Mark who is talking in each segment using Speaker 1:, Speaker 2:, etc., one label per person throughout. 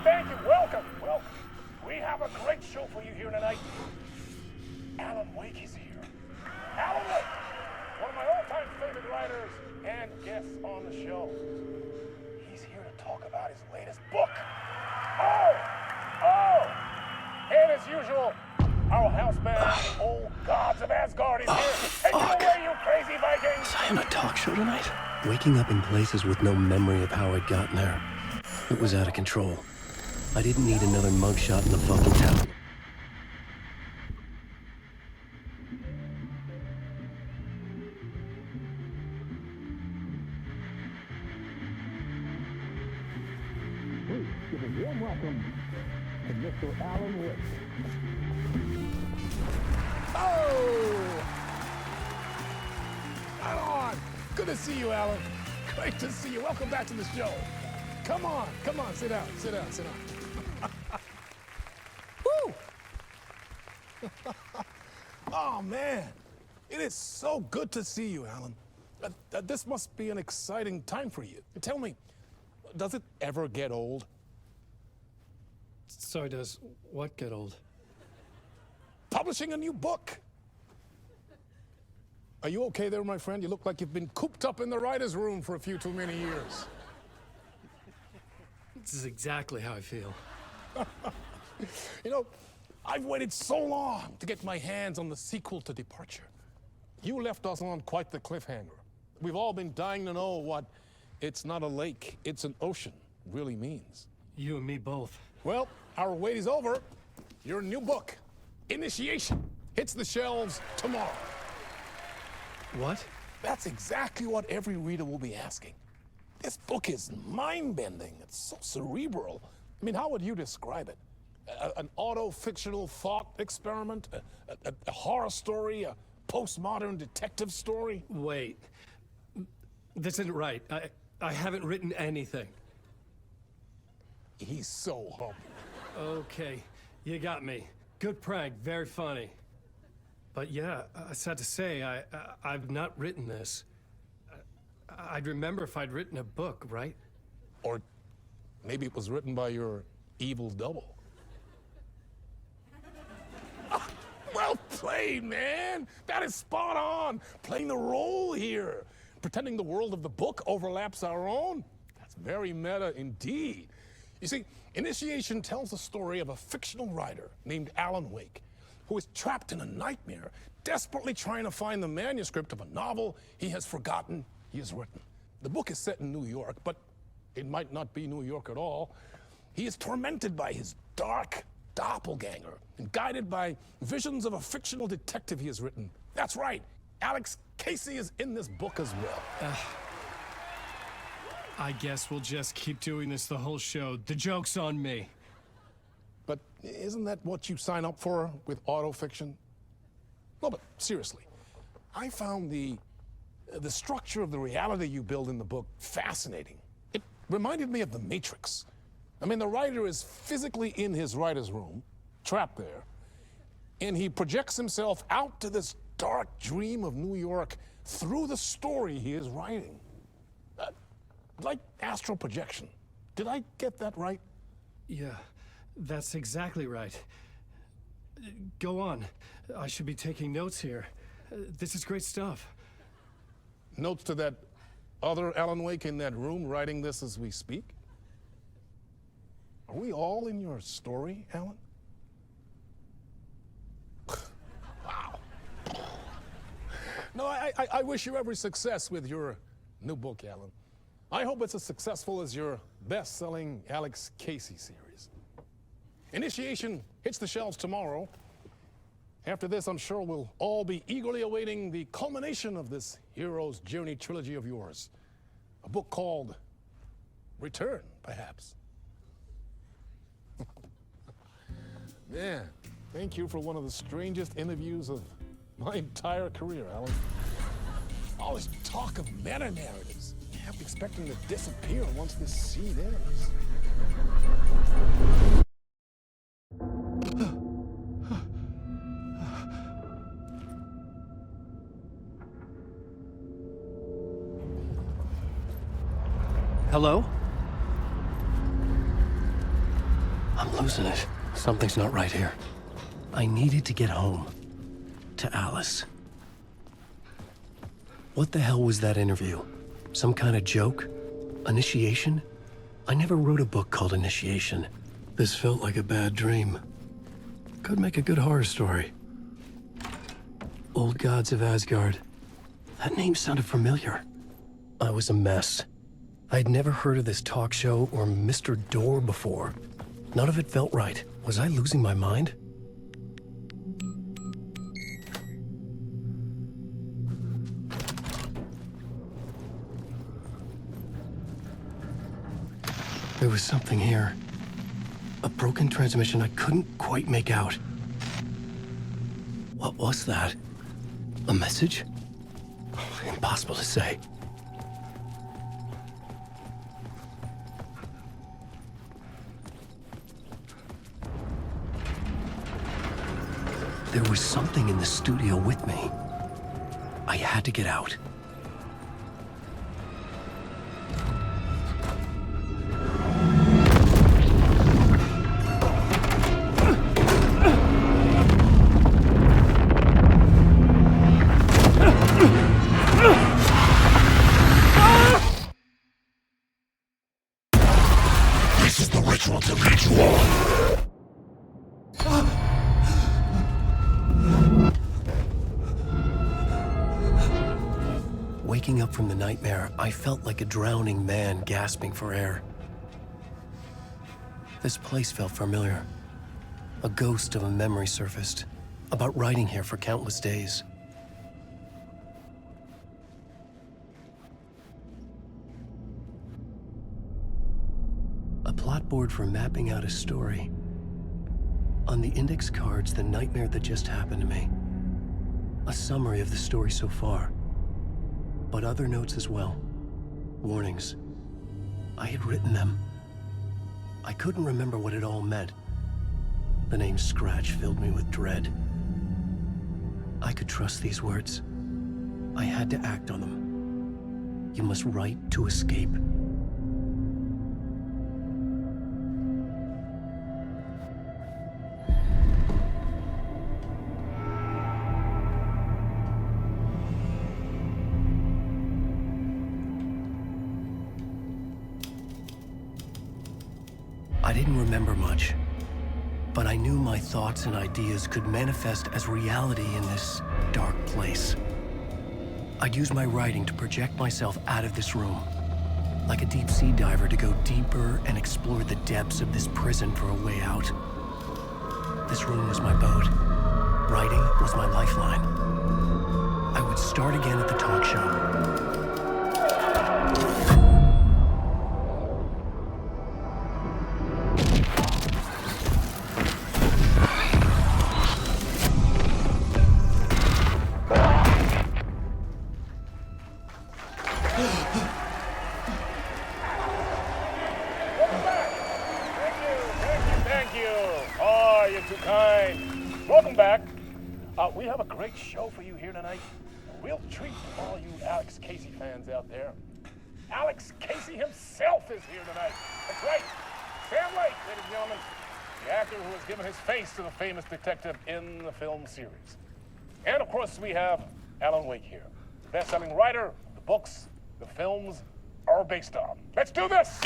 Speaker 1: Thank you. Welcome. We have a great show for you here tonight. Alan Wake is here. Alan Wake, one of my all-time favorite writers and guests on the show. He's here to talk about his latest book. And as usual, our house band, the old gods of Asgard, is here. Take it away, you crazy Vikings!
Speaker 2: Was I on a talk show tonight? Waking up in places with no memory of how I'd gotten there. It was out of control. I didn't need another mugshot in the fucking town.
Speaker 1: Please give a warm welcome to Mr. Alan Wake. Alan! Good to see you, Alan. Great to see you. Welcome back to the show. Come on, sit down. Woo! Oh, man. It is so good to see you, Alan. This must be an exciting time for you. Tell me, does it ever get old?
Speaker 2: Sorry, does what get old?
Speaker 1: Publishing a new book. Are you okay there, my friend? You look like you've been cooped up in the writer's room for a few too many years.
Speaker 2: This is exactly how I feel.
Speaker 1: You know, I've waited so long to get my hands on the sequel to Departure. You left us on quite the cliffhanger. We've all been dying to know what "it's not a lake, it's an ocean" really means.
Speaker 2: You and me both.
Speaker 1: Well, our wait is over. Your new book, Initiation, hits the shelves tomorrow.
Speaker 2: What?
Speaker 1: That's exactly what every reader will be asking. This book is mind-bending. It's so cerebral. I mean, how would you describe it? An auto-fictional thought experiment? A horror story? A postmodern detective story?
Speaker 2: Wait. This isn't right. I haven't written anything.
Speaker 1: He's so humble.
Speaker 2: Okay, you got me. Good prank, very funny. But yeah, sad to say, I've not written this. I'd remember if I'd written a book, right?
Speaker 1: Or maybe it was written by your evil double. Well played, man. That is spot on. Playing the role here. Pretending the world of the book overlaps our own. That's very meta indeed. You see, Initiation tells the story of a fictional writer named Alan Wake, who is trapped in a nightmare, desperately trying to find the manuscript of a novel he has forgotten he has written. The book is set in New York, but it might not be New York at all. He is tormented by his dark doppelganger and guided by visions of a fictional detective he has written. That's right, Alex Casey is in this book as well.
Speaker 2: I guess we'll just keep doing this the whole show. The joke's on me.
Speaker 1: But isn't that what you sign up for with autofiction? No, but seriously, I found the structure of the reality you build in the book fascinating. It reminded me of The Matrix. I mean, the writer is physically in his writer's room, trapped there, and he projects himself out to this dark dream of New York through the story he is writing. Like astral projection. Did I get that right?
Speaker 2: Yeah, that's exactly right. Go on. I should be taking notes here. This is great stuff.
Speaker 1: Notes to that other Alan Wake in that room writing this as we speak? Are we all in your story, Alan? Wow. No, I wish you every success with your new book, Alan. I hope it's as successful as your best-selling Alex Casey series. Initiation hits the shelves tomorrow. After this, I'm sure we'll all be eagerly awaiting the culmination of this hero's journey trilogy of yours. A book called Return, perhaps. Man, thank you for one of the strangest interviews of my entire career, Alan. All this talk of meta-narratives. I kept expecting to disappear once this seed ends.
Speaker 2: Hello? I'm losing it. Something's not right here. I needed to get home. To Alice. What the hell was that interview? Some kind of joke? Initiation? I never wrote a book called Initiation. This felt like a bad dream. Could make a good horror story. Old Gods of Asgard. That name sounded familiar. I was a mess. I'd never heard of this talk show or Mr. Door before. None of it felt right. Was I losing my mind? There was something here. A broken transmission I couldn't quite make out. What was that? A message? Impossible to say. There was something in the studio with me. I had to get out.
Speaker 1: This is the ritual to lead you on.
Speaker 2: Waking up from the nightmare, I felt like a drowning man gasping for air. This place felt familiar. A ghost of a memory surfaced, about writing here for countless days. A plot board for mapping out a story. On the index cards, the nightmare that just happened to me. A summary of the story so far. But other notes as well. Warnings. I had written them. I couldn't remember what it all meant. The name Scratch filled me with dread. I could trust these words. I had to act on them. You must write to escape. I didn't remember much, but I knew my thoughts and ideas could manifest as reality in this dark place. I'd use my writing to project myself out of this room, like a deep sea diver to go deeper and explore the depths of this prison for a way out. This room was my boat. Writing was my lifeline. I would start again at the talk show.
Speaker 1: Thank you. Oh, you're too kind. Welcome back. We have a great show for you here tonight. A real treat for all you Alex Casey fans out there. Alex Casey himself is here tonight. That's right. Sam Lake, ladies and gentlemen. The actor who has given his face to the famous detective in the film series. And of course, we have Alan Wake here. The best-selling writer, the books, the films are based on. Let's do this!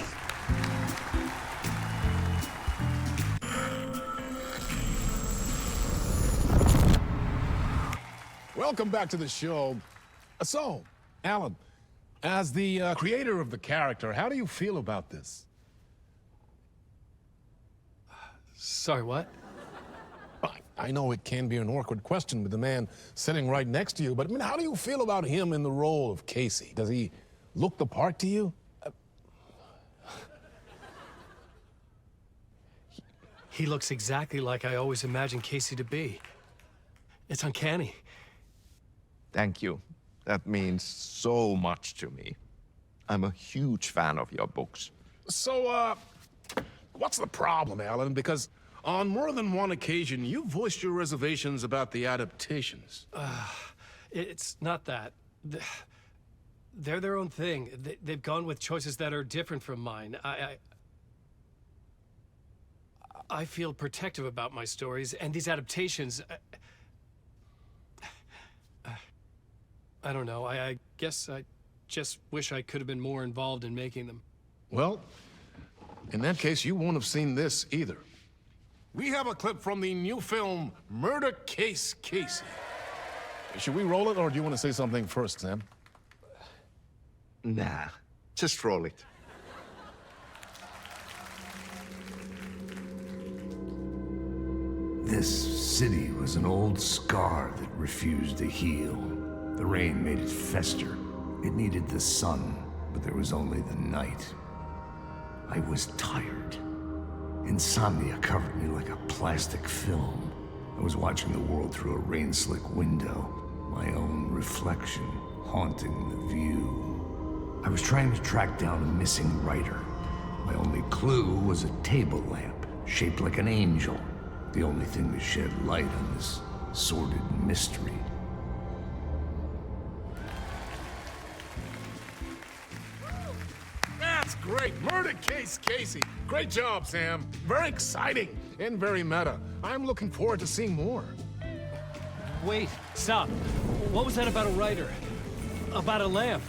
Speaker 1: Welcome back to the show. So, Alan, as the creator of the character, how do you feel about this?
Speaker 2: Sorry, what?
Speaker 1: I know it can be an awkward question with the man sitting right next to you, but I mean, how do you feel about him in the role of Casey? Does he look the part to you?
Speaker 2: He looks exactly like I always imagined Casey to be. It's uncanny.
Speaker 3: Thank you. That means so much to me. I'm a huge fan of your books.
Speaker 1: So, what's the problem, Alan? Because on more than one occasion, you voiced your reservations about the adaptations.
Speaker 2: It's not that. they're their own thing. They've gone with choices that are different from mine. I feel protective about my stories, and these adaptations... I don't know. I guess I just wish I could have been more involved in making them.
Speaker 1: Well, in that case, you won't have seen this either. We have a clip from the new film, Murder Case Casey. Should we roll it, or do you want to say something first, Sam?
Speaker 3: Nah, just roll it.
Speaker 4: This city was an old scar that refused to heal. The rain made it fester. It needed the sun, but there was only the night. I was tired. Insomnia covered me like a plastic film. I was watching the world through a rain-slick window, my own reflection haunting the view. I was trying to track down a missing writer. My only clue was a table lamp, shaped like an angel. The only thing to shed light on this sordid mystery.
Speaker 1: That's great! Murder Case Casey! Great job, Sam. Very exciting and very meta. I'm looking forward to seeing more.
Speaker 2: Wait, stop. What was that about a writer? About a lamp?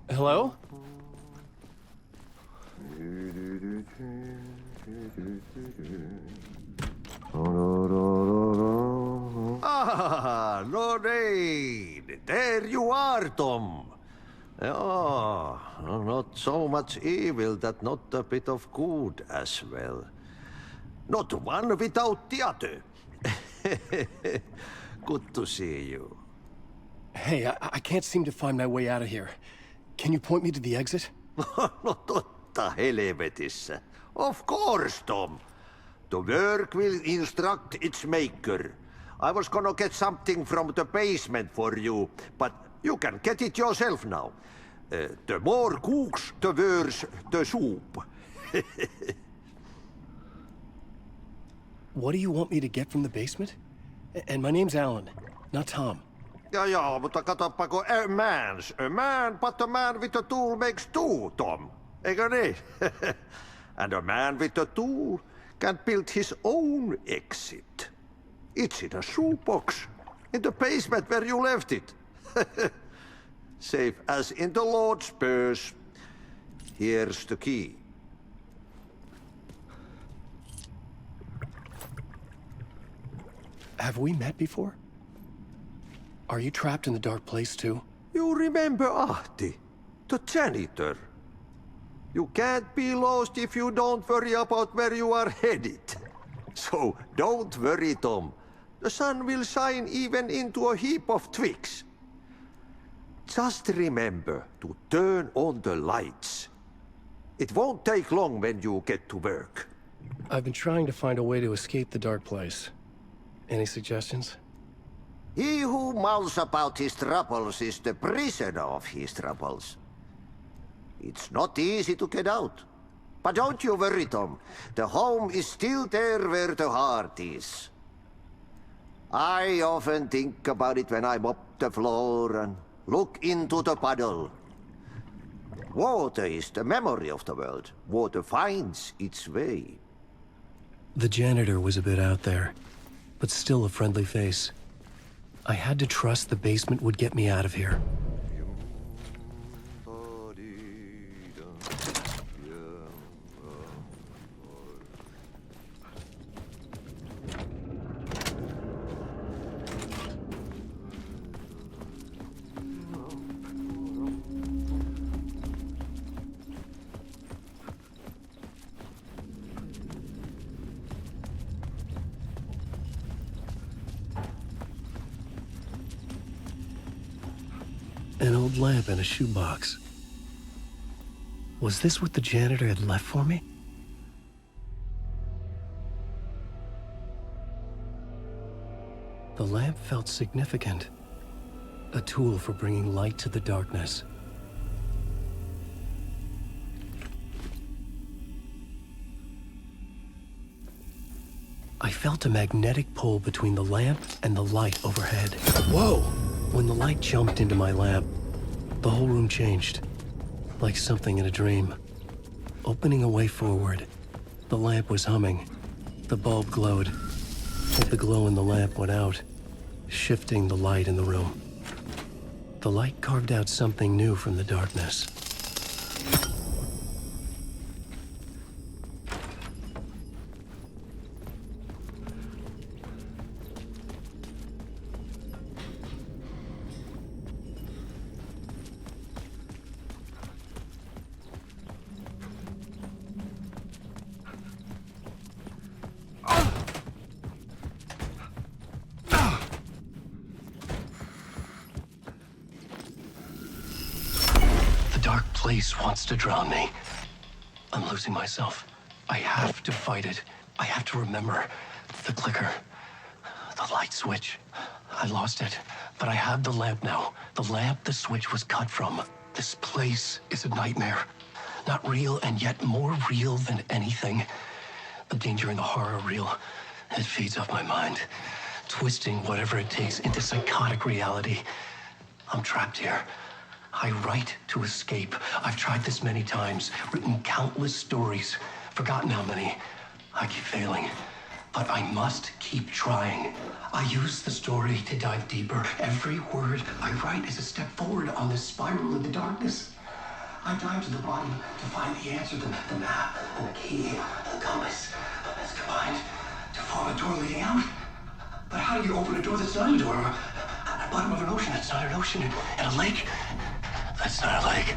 Speaker 2: Hello?
Speaker 5: Ah, Lorraine! There you are, Tom. Oh, not so much evil that not a bit of good as well. Not one without the other. Good to see you.
Speaker 2: Hey, I can't seem to find my way out of here. Can you point me to the exit?
Speaker 5: No totta helvetissä. Of course, Tom. The work will instruct its maker. I was gonna get something from the basement for you, but you can get it yourself now. The more cooks, the worse the soup.
Speaker 2: What do you want me to get from the basement? And my name's Alan, not Tom.
Speaker 5: Ja, mutta katoppa, kun a man, but a man with a tool makes two, Tom. Eikö niin? And a man with a tool can build his own exit. It's in a shoebox, in the basement where you left it. Safe as in the Lord's purse. Here's the key.
Speaker 2: Have we met before? Are you trapped in the dark place too?
Speaker 5: You remember Ahti, the janitor. You can't be lost if you don't worry about where you are headed. So don't worry, Tom. The sun will shine even into a heap of twigs. Just remember to turn on the lights. It won't take long when you get to work.
Speaker 2: I've been trying to find a way to escape the dark place. Any suggestions?
Speaker 5: He who mouths about his troubles is the prisoner of his troubles. It's not easy to get out. But don't you worry, Tom. The home is still there where the heart is. I often think about it when I mop the floor and look into the puddle. Water is the memory of the world. Water finds its way.
Speaker 2: The janitor was a bit out there, but still a friendly face. I had to trust the basement would get me out of here. An old lamp in a shoebox. Was this what the janitor had left for me? The lamp felt significant. A tool for bringing light to the darkness. I felt a magnetic pull between the lamp and the light overhead. Whoa! When the light jumped into my lamp, the whole room changed, like something in a dream. Opening a way forward, the lamp was humming. The bulb glowed, but the glow in the lamp went out, shifting the light in the room. The light carved out something new from the darkness. The dark place wants to drown me. I'm losing myself. I have to fight it. I have to remember the clicker, the light switch. I lost it, but I have the lamp now. The lamp the switch was cut from. This place is a nightmare. Not real, and yet more real than anything. The danger and the horror real. It feeds off my mind, twisting whatever it takes into psychotic reality. I'm trapped here. I write to escape. I've tried this many times, written countless stories, forgotten how many. I keep failing, but I must keep trying. I use the story to dive deeper. Every word I write is a step forward on this spiral in the darkness. I dive to the bottom to find the answer, the map, and the key, the compass. It's combined to form a door leading out. But how do you open a door that's not a door? At the bottom of an ocean that's not an ocean, and a lake that's not a lake.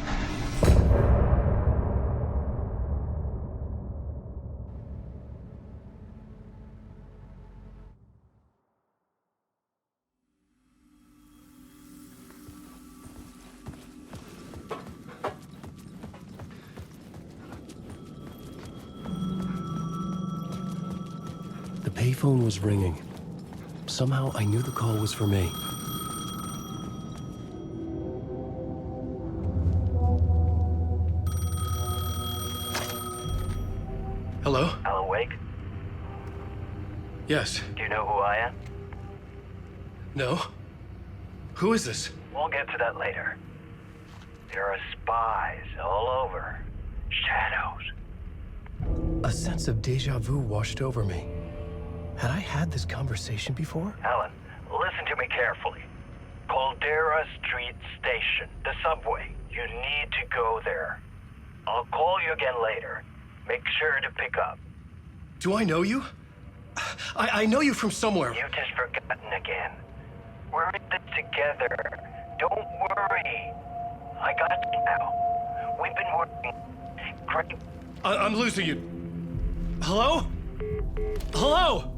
Speaker 2: The payphone was ringing. Somehow I knew the call was for me. Hello?
Speaker 6: Alan Wake?
Speaker 2: Yes.
Speaker 6: Do you know who I am?
Speaker 2: No? Who is this?
Speaker 6: We'll get to that later. There are spies all over. Shadows.
Speaker 2: A sense of déjà vu washed over me. Had I had this conversation before?
Speaker 6: Alan, listen to me carefully. Caldera Street Station, the subway. You need to go there. I'll call you again later. Make sure to pick up.
Speaker 2: Do I know you? I know you from somewhere.
Speaker 6: You've just forgotten again. We're in this together. Don't worry. I got you now. We've been working great.
Speaker 2: I'm losing you. Hello? Hello?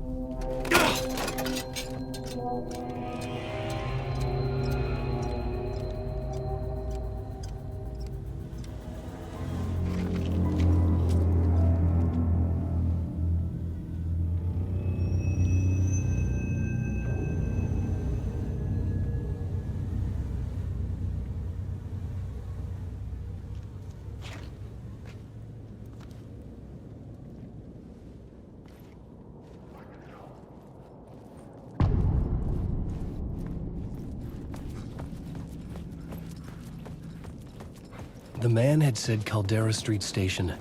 Speaker 2: The man had said Caldera Street Station.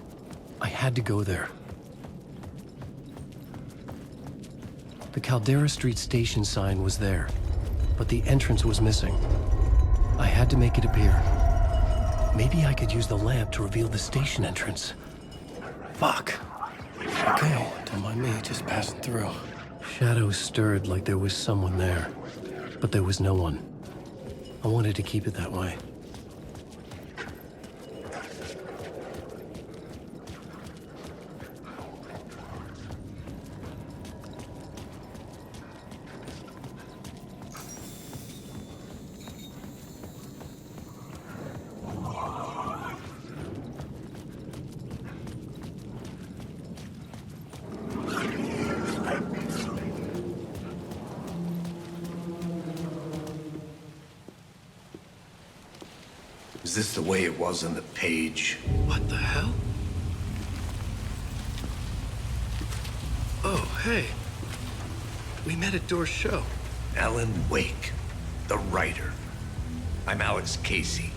Speaker 2: I had to go there. The Caldera Street station sign was there, but the entrance was missing. I had to make it appear. Maybe I could use the lamp to reveal the station entrance. Fuck. Okay, don't mind me, just passing through. Shadows stirred like there was someone there, but there was no one. I wanted to keep it that way.
Speaker 4: Is this the way it was on the page?
Speaker 2: What the hell? Oh, hey. We met at Door's show.
Speaker 4: Alan Wake, the writer. I'm Alex Casey.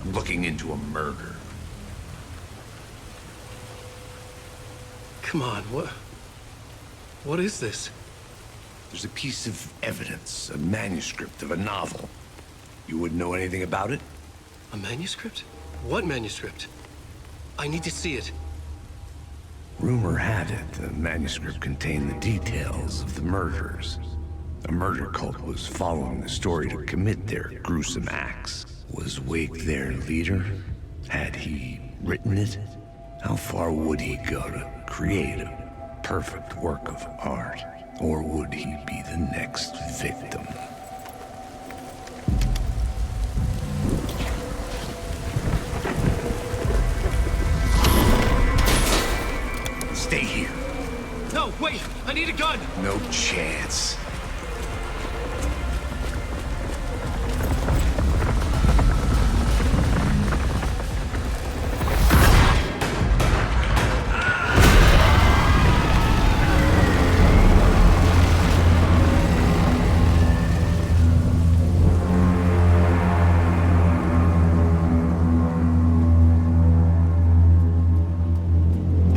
Speaker 4: I'm looking into a murder.
Speaker 2: Come on, what is this?
Speaker 4: There's a piece of evidence, a manuscript of a novel. You wouldn't know anything about it?
Speaker 2: A manuscript? What manuscript? I need to see it.
Speaker 4: Rumor had it the manuscript contained the details of the murders. A murder cult was following the story to commit their gruesome acts. Was Wake their leader? Had he written it? How far would he go to create a perfect work of art? Or would he be the next victim? Stay here.
Speaker 2: No, wait! I need a gun!
Speaker 4: No chance.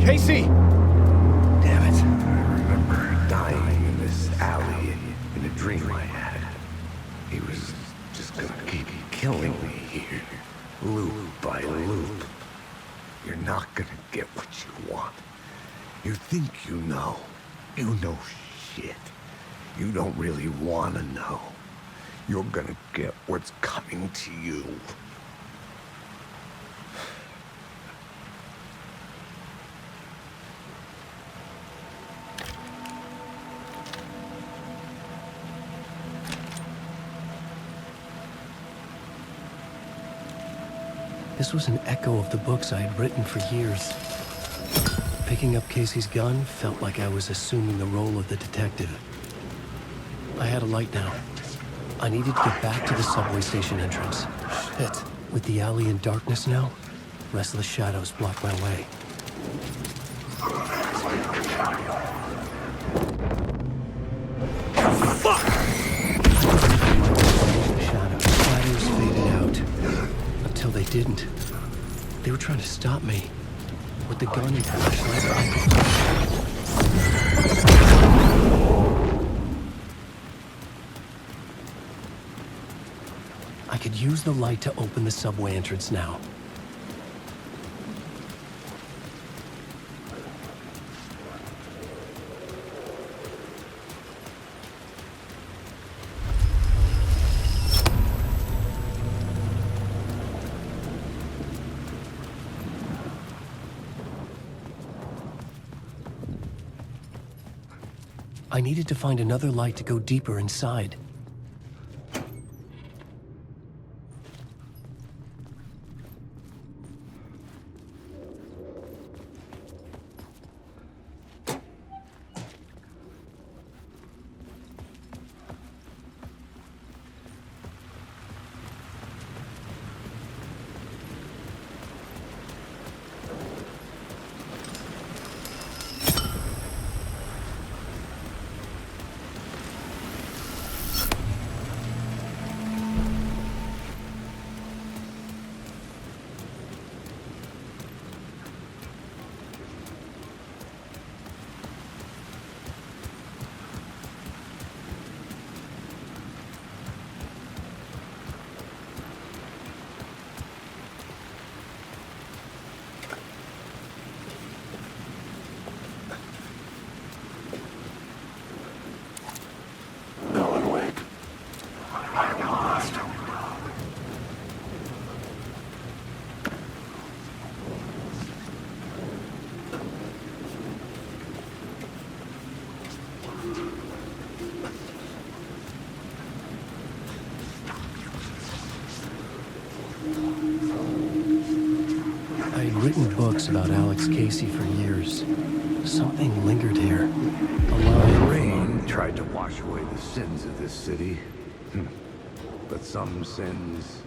Speaker 2: Casey!
Speaker 4: Damn it. I remember dying in this alley in a dream I had. He was just gonna keep killing me here, loop by loop. You're not gonna get what you want. You think you know. You know shit. You don't really wanna know. You're gonna get what's coming to you.
Speaker 2: This was an echo of the books I had written for years. Picking up Casey's gun felt like I was assuming the role of the detective. I had a light now. I needed to get back to the subway station entrance. Shit. With the alley in darkness now, restless shadows blocked my way. Fuck! Shadows faded out. Until they didn't. They were trying to stop me. With the gun and flashlight, I could use the light to open the subway entrance now. I needed to find another light to go deeper inside. I'd written books about Alex Casey for years. Something lingered here. A line.
Speaker 4: Rain tried to wash away the sins of this city. But some sins,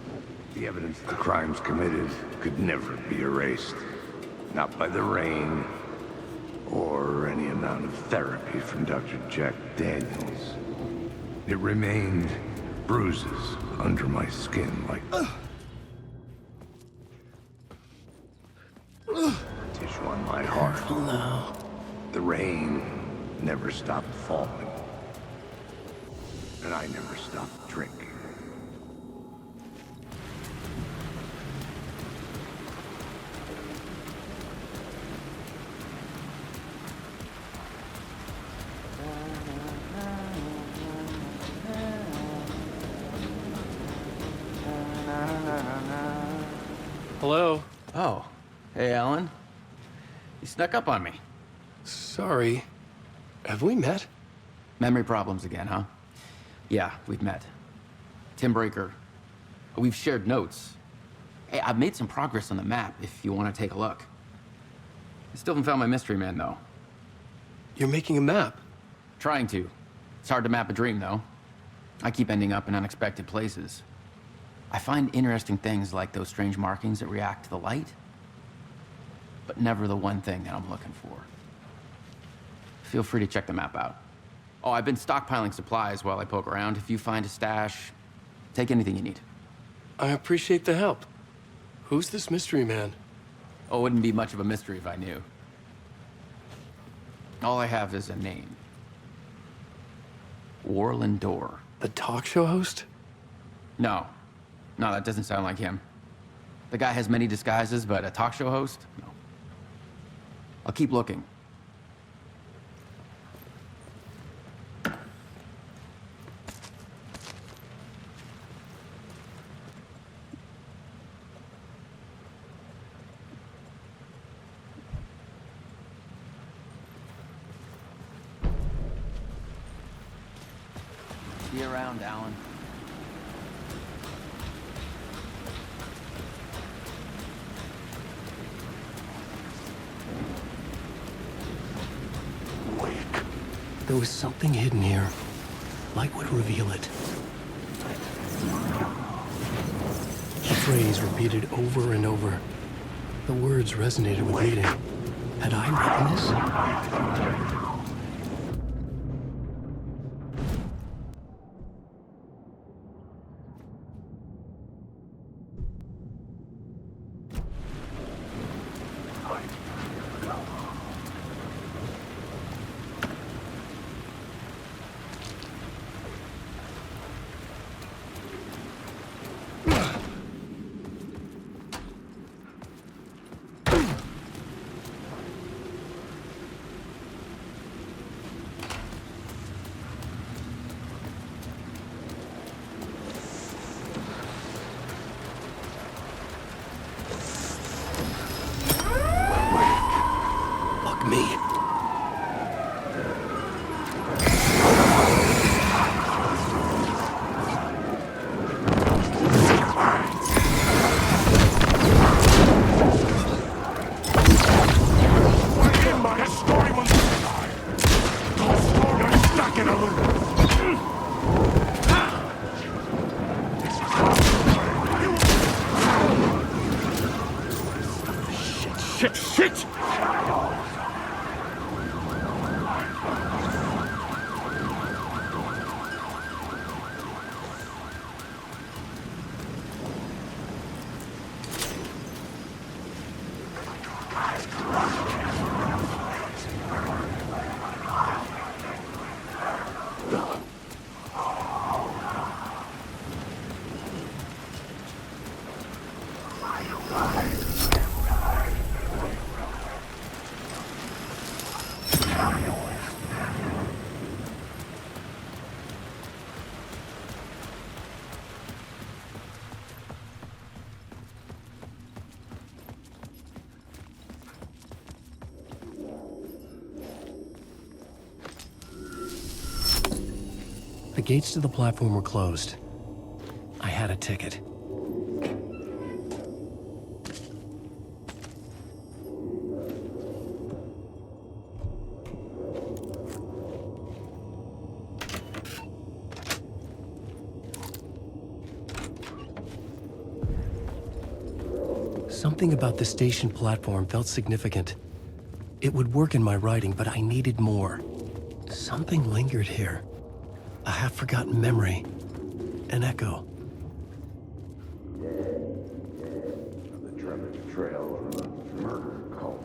Speaker 4: the evidence of the crimes committed, could never be erased. Not by the rain, or any amount of therapy from Dr. Jack Daniels. It remained bruises under my skin like tissue on my heart.
Speaker 2: Careful now.
Speaker 4: The rain never stopped falling. And I never stopped drinking.
Speaker 2: Hello?
Speaker 7: Oh, hey, Alan. You snuck up on me.
Speaker 2: Sorry. Have we met?
Speaker 7: Memory problems again, huh? Yeah, we've met. Tim Breaker. We've shared notes. Hey, I've made some progress on the map if you want to take a look. I still haven't found my mystery man, though.
Speaker 2: You're making a map.
Speaker 7: Trying to. It's hard to map a dream, though. I keep ending up in unexpected places. I find interesting things like those strange markings that react to the light, but never the one thing that I'm looking for. Feel free to check the map out. Oh, I've been stockpiling supplies while I poke around. If you find a stash, take anything you need.
Speaker 2: I appreciate the help. Who's this mystery man?
Speaker 7: Oh, it wouldn't be much of a mystery if I knew. All I have is a name. Warland Door.
Speaker 2: The talk show host?
Speaker 7: No, that doesn't sound like him. The guy has many disguises, but a talk show host? No. I'll keep looking. See you around, Alan.
Speaker 2: There was something hidden here. Light would reveal it. The phrase repeated over and over. The words resonated with reading. Had I written this? Me.
Speaker 1: Shit!
Speaker 2: The gates to the platform were closed. I had a ticket. Something about the station platform felt significant. It would work in my writing, but I needed more. Something lingered here. A half-forgotten memory. An echo.
Speaker 4: The trail of the murder cult.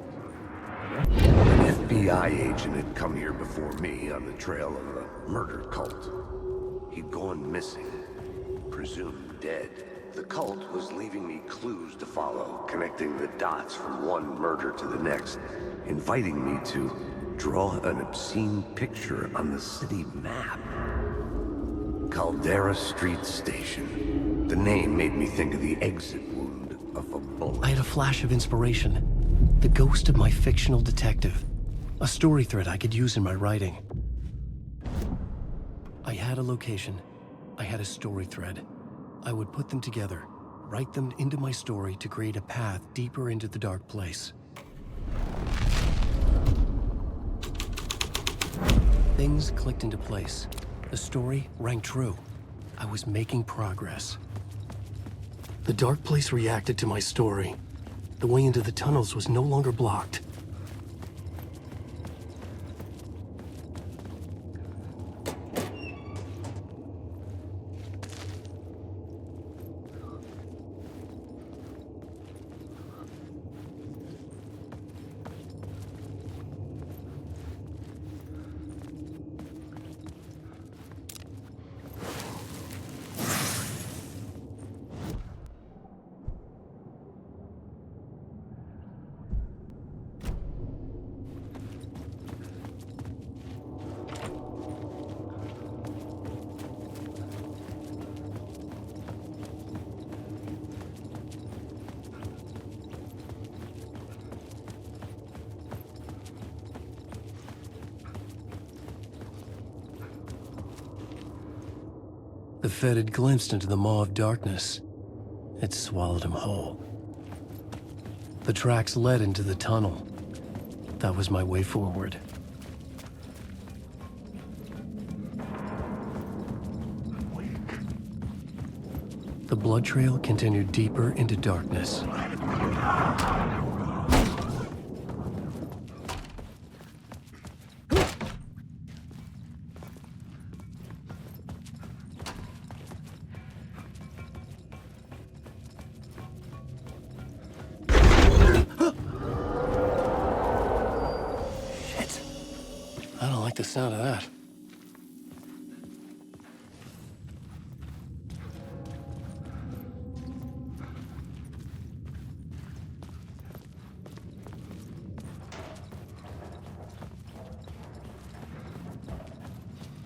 Speaker 4: An FBI agent had come here before me on the trail of the murder cult. He'd gone missing, presumed dead. The cult was leaving me clues to follow, connecting the dots from one murder to the next, inviting me to draw an obscene picture on the city map. Caldera Street Station. The name made me think of the exit wound of a bullet.
Speaker 2: I had a flash of inspiration. The ghost of my fictional detective. A story thread I could use in my writing. I had a location. I had a story thread. I would put them together, write them into my story to create a path deeper into the dark place. Things clicked into place. The story rang true. I was making progress. The dark place reacted to my story. The way into the tunnels was no longer blocked. The Fed had glimpsed into the maw of darkness. It swallowed him whole. The tracks led into the tunnel. That was my way forward. The blood trail continued deeper into darkness. I don't like the sound of that.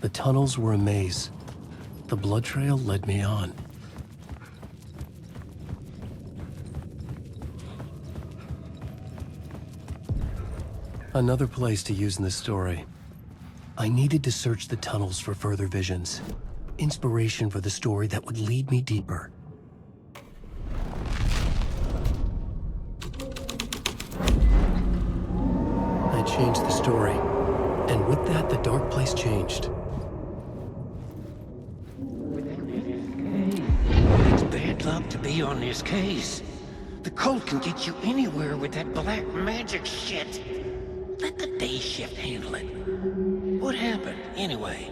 Speaker 2: The tunnels were a maze. The blood trail led me on. Another place to use in the story. I needed to search the tunnels for further visions. Inspiration for the story that would lead me deeper. I changed the story, and with that, the dark place changed.
Speaker 8: It's bad luck to be on this case. The cult can get you anywhere with that black magic shit. Let the day shift handle it. What happened, anyway?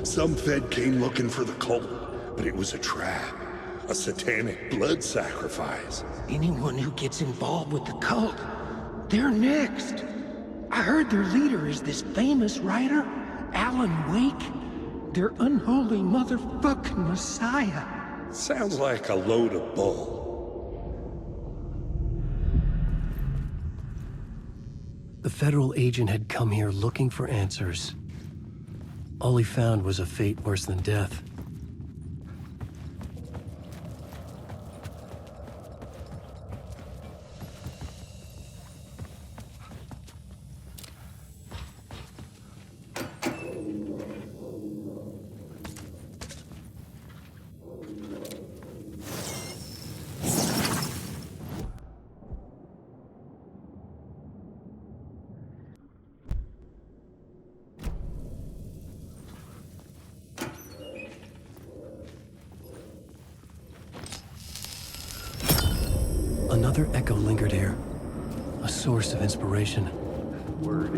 Speaker 9: Some Fed came looking for the cult, but it was a trap. A satanic blood sacrifice.
Speaker 8: Anyone who gets involved with the cult, they're next. I heard their leader is this famous writer, Alan Wake. Their unholy motherfucking messiah.
Speaker 9: Sounds like a load of bull.
Speaker 2: The federal agent had come here looking for answers. All he found was a fate worse than death. Another echo lingered here. A source of inspiration.
Speaker 4: Word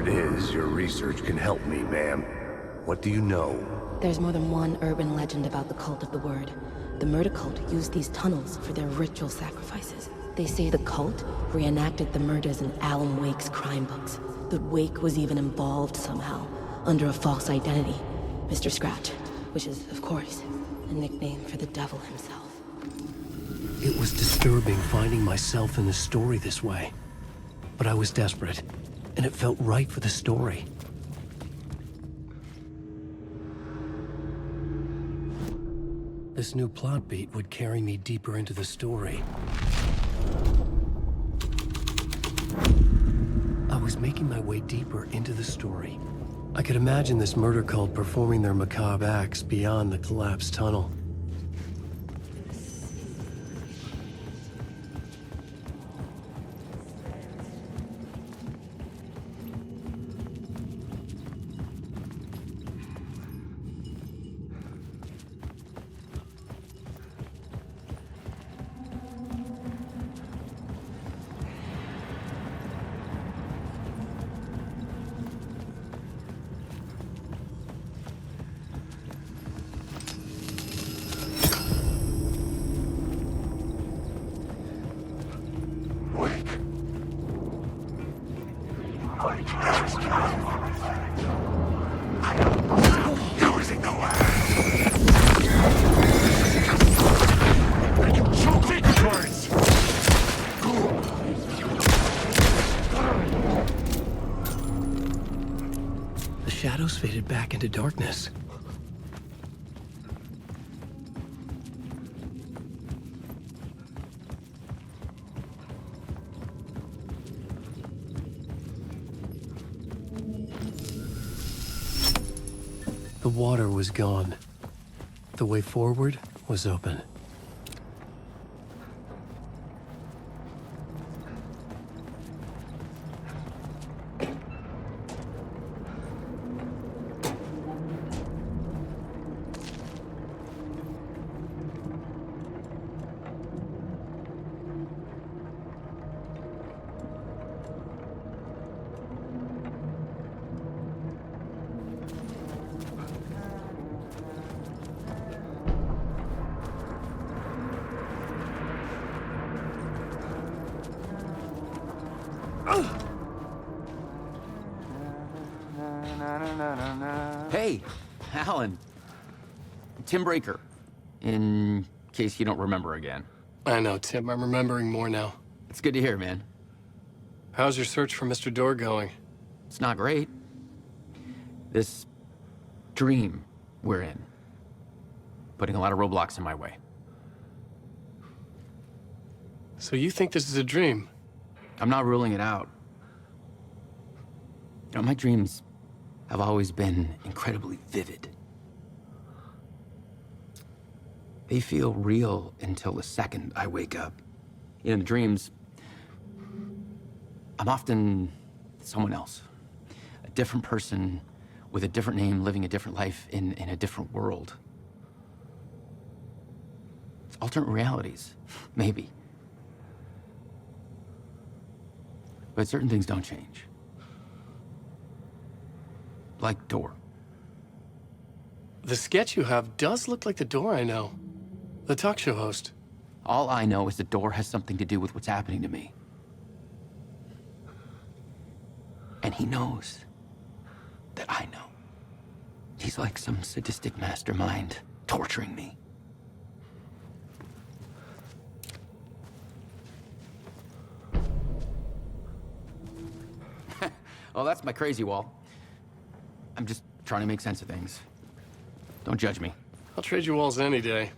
Speaker 4: is your research can help me, ma'am. What do you know?
Speaker 10: There's more than one urban legend about the cult of the Word. The murder cult used these tunnels for their ritual sacrifices. They say the cult reenacted the murders in Alan Wake's crime books. That Wake was even involved somehow, under a false identity. Mr. Scratch, which is, of course, a nickname for the devil himself.
Speaker 2: It was disturbing finding myself in the story this way. But I was desperate, and it felt right for the story. This new plot beat would carry me deeper into the story. I was making my way deeper into the story. I could imagine this murder cult performing their macabre acts beyond the collapsed tunnel. The shadows faded back into darkness. The water was gone. The way forward was open.
Speaker 7: Hey, Alan. Tim Breaker, in case you don't remember again.
Speaker 2: I know, Tim. I'm remembering more now.
Speaker 7: It's good to hear, man.
Speaker 2: How's your search for Mr. Door going?
Speaker 7: It's not great. This dream we're in, putting a lot of roadblocks in my way.
Speaker 2: So you think this is a dream?
Speaker 7: I'm not ruling it out. You know, my dreams have always been incredibly vivid. They feel real until the second I wake up. In the dreams, I'm often someone else. A different person with a different name, living a different life in a different world. It's alternate realities, maybe. But certain things don't change. Like Door.
Speaker 2: The sketch you have does look like the Door I know. The talk show host.
Speaker 7: All I know is the Door has something to do with what's happening to me. And he knows that I know. He's like some sadistic mastermind torturing me. Oh, that's my crazy wall. I'm just trying to make sense of things. Don't judge me.
Speaker 2: I'll trade you walls any day.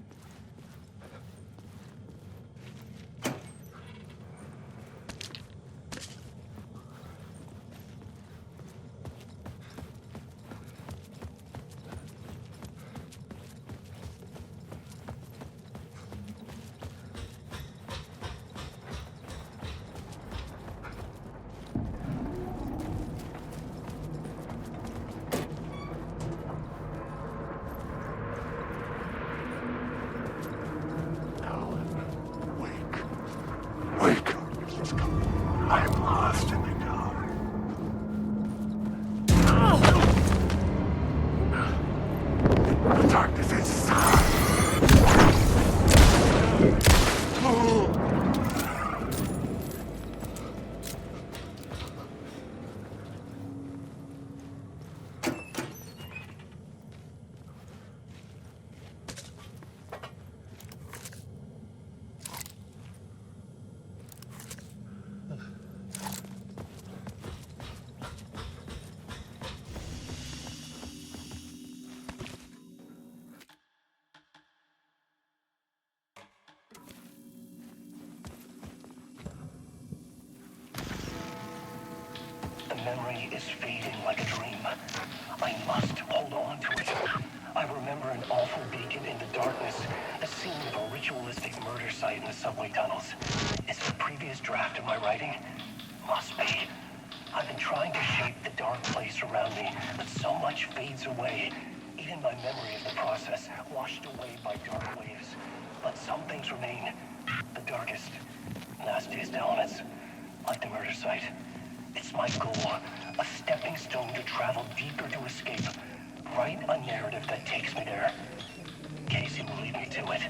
Speaker 11: scene of a ritualistic murder site in the subway tunnels. Is it a previous draft of my writing? Must be. I've been trying to shape the dark place around me, but so much fades away. Even my memory of the process washed away by dark waves. But some things remain. The darkest, nastiest elements, like the murder site. It's my goal, a stepping stone to travel deeper to escape. Write a narrative that takes me there. Casey will lead me to it.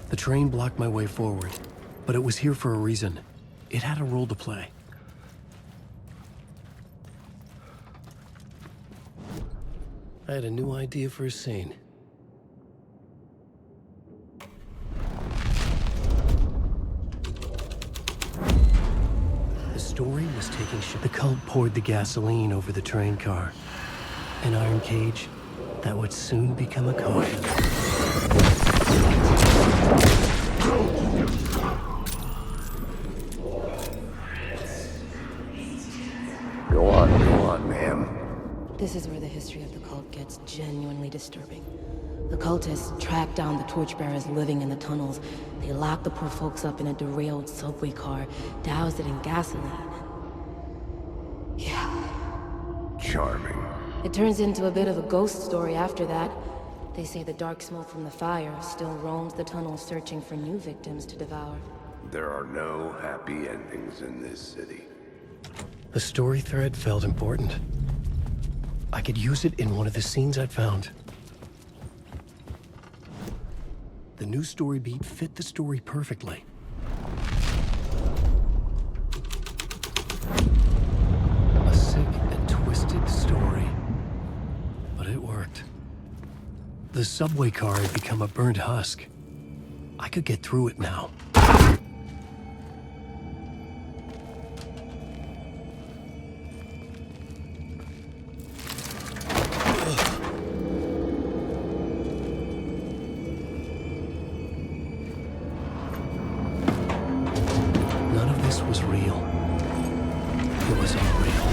Speaker 2: The train blocked my way forward, but it was here for a reason. It had a role to play. I had a new idea for a scene. The story was taking shape. The cult poured the gasoline over the train car. An iron cage that would soon become a coffin.
Speaker 4: Go on, ma'am.
Speaker 10: This is where the history of the cult gets genuinely disturbing. The cultists tracked down the torchbearers living in the tunnels. They locked the poor folks up in a derailed subway car, doused it in gasoline. Yeah.
Speaker 4: Charming.
Speaker 10: It turns into a bit of a ghost story after that. They say the dark smoke from the fire still roams the tunnels searching for new victims to devour.
Speaker 4: There are no happy endings in this city.
Speaker 2: The story thread felt important. I could use it in one of the scenes I'd found. The new story beat fit the story perfectly. A sick and twisted story. But it worked. The subway car had become a burnt husk. I could get through it now. None of this was real. It was all real.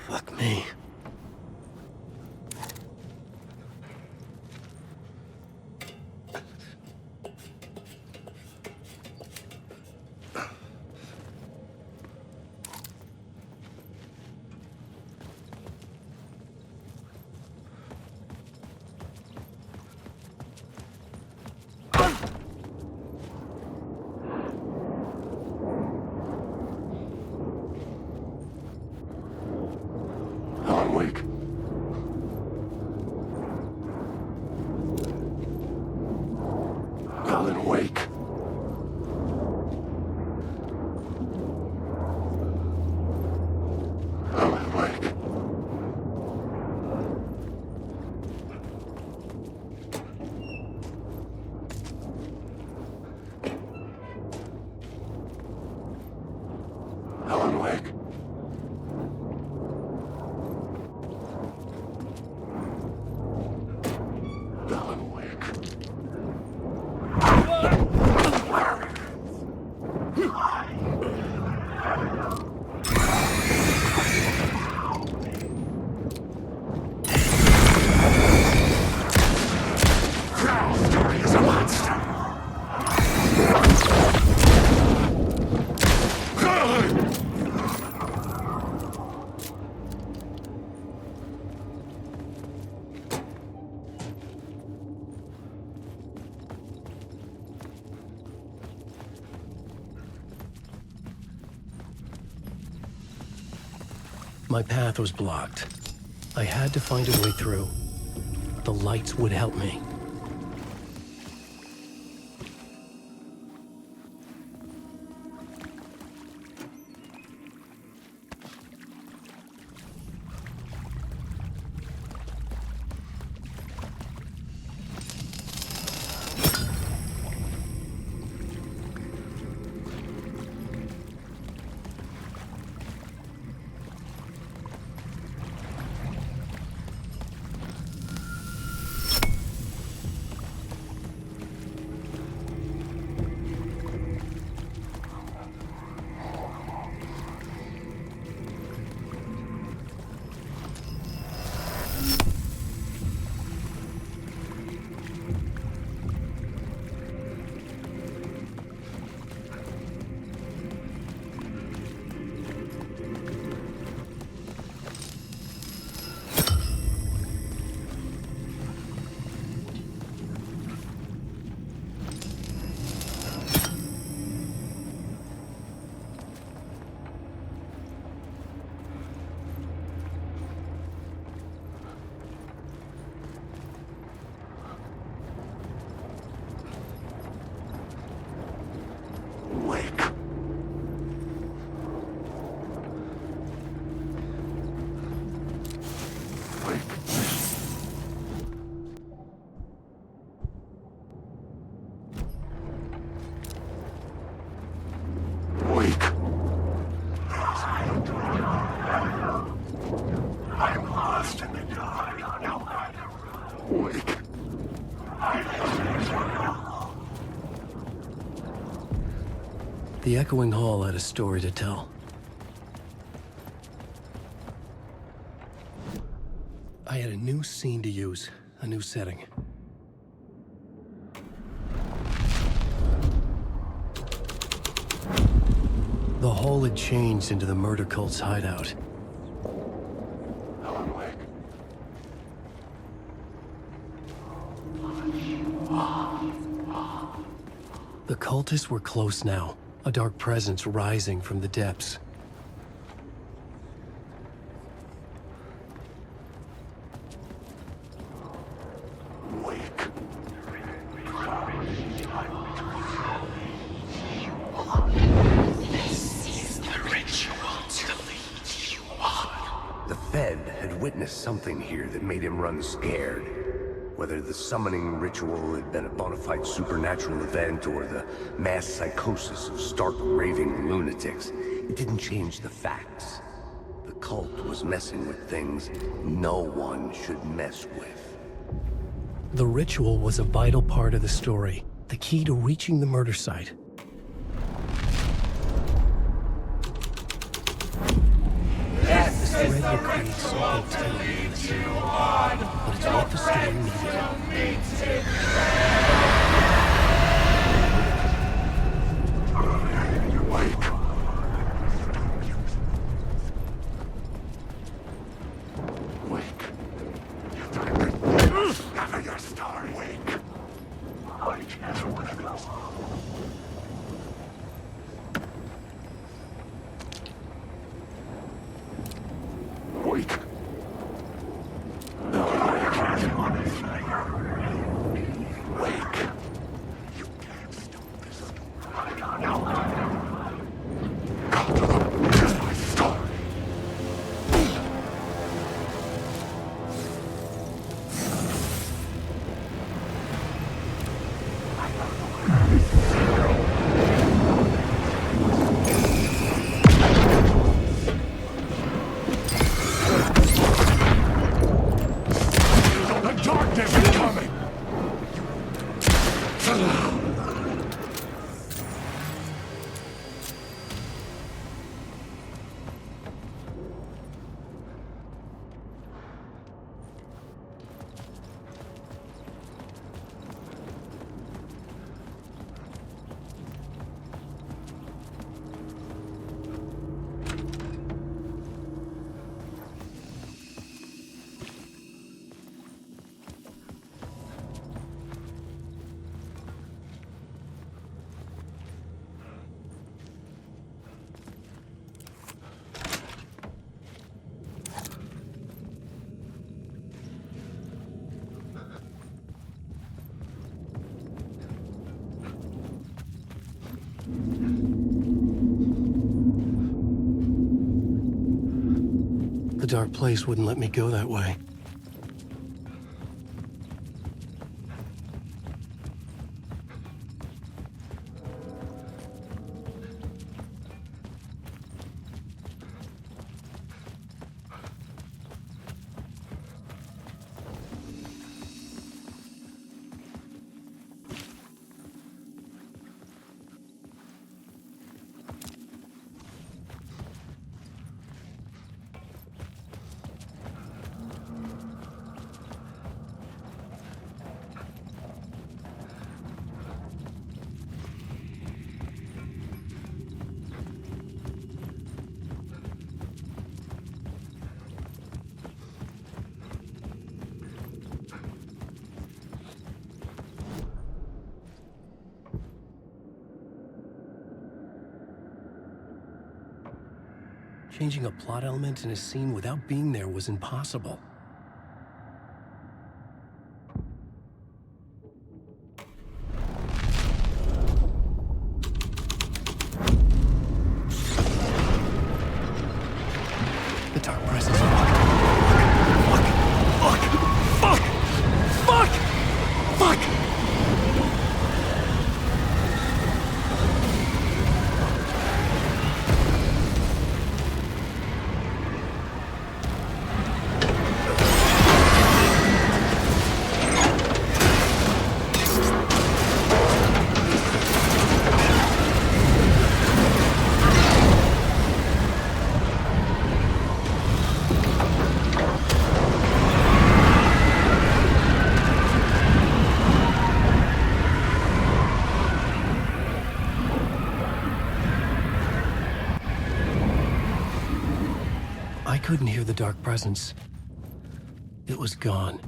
Speaker 2: Fuck me.
Speaker 9: Alan Wake. Alan Wake. Alan Wake. Alan Wake. Alan Wake. Story is a monster.
Speaker 2: My path was blocked. I had to find a way through. The lights would help me. The echoing hall had a story to tell. I had a new scene to use, a new setting. The hall had changed into the murder cult's hideout. The cultists were close now, a dark presence rising from the depths.
Speaker 4: The Fed had witnessed something here that made him run scared. Whether the summoning ritual had been a bona fide supernatural event or the mass psychosis of stark raving lunatics, it didn't change the facts. The cult was messing with things no one should mess with.
Speaker 2: The ritual was a vital part of the story, the key to reaching the murder site. This thread will create something tender in the scene, but it's what the story needed. The dark place wouldn't let me go that way. Changing a plot element in a scene without being there was impossible. The dark presence. Fuck! couldn't hear the dark presence. It was gone.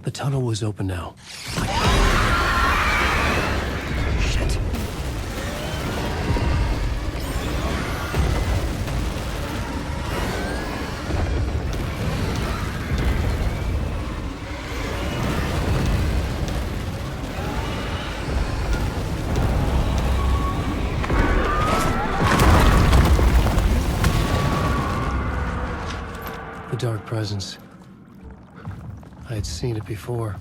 Speaker 2: The tunnel was open now. Shit. The dark presence. I had seen it before.